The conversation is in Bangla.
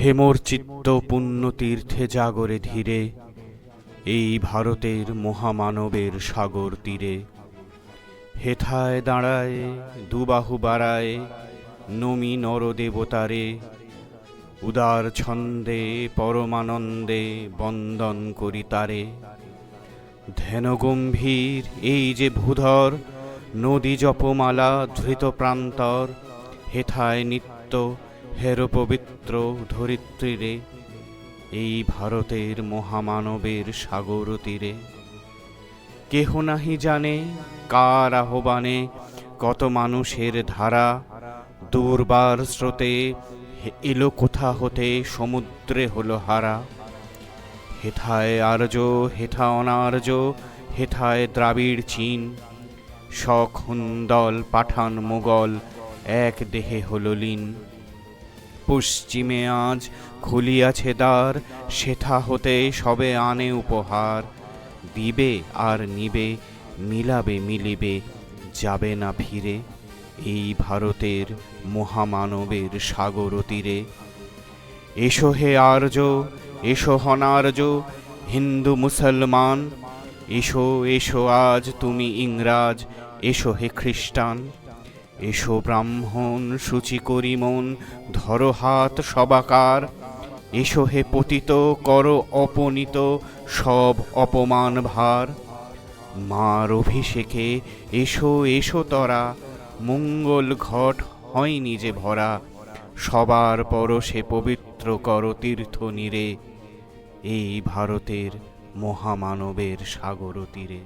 হেমর চিত্ত পুণ্যতীর্থে জাগরে ধীরে, এই ভারতের মহামানবের সাগর তীরে। হেথায় দাঁড়ায় দুবাহু বাড়ায় নমি নরদেবতারে, উদার ছন্দে পরমানন্দে বন্দন করি তারে। ধ্যান গম্ভীর এই যে ভূধর, নদী জপমালা ধৃত প্রান্তর, হেথায় নিত্য হের পবিত্র ধরিত্রীরে, এই ভারতের মহামানবের সাগর তীরে। কেহ নাহি জানে কার আহ্বানে কত মানুষের ধারা, দুর্বার স্রোতে এলো কোথা হতে সমুদ্রে হলো হারা। হেথায় আর্য হেথা অনার্য, হেথায় দ্রাবিড় চীন, শক হুন্দল পাঠান মোগল এক দেহে হলো লীন। পশ্চিমে আজ খুলিয়াছে দ্বার, সেথা হতে সবে আনে উপহার। দিবে আর নিবে, মিলাবে মিলিবে, যাবে না ফিরে, এই ভারতের মহামানবের সাগর তীরে। এসো হে আর্য, এসো অনার্য, হিন্দু মুসলমান, এসো এসো আজ তুমি ইংরাজ, এসো হে খ্রিস্টান। এসো ব্রাহ্মণ শুচি করি মন, ধরো হাত সবাকার, এসো হে পতিত করো অপনীত সব অপমান ভার। মার অভিষেকে এসো এসো তরা, মঙ্গল ঘট হয়নি যে ভরা, সবার পরশে পবিত্র কর তীর্থ নীরে, এই ভারতের মহামানবের সাগর তীরে।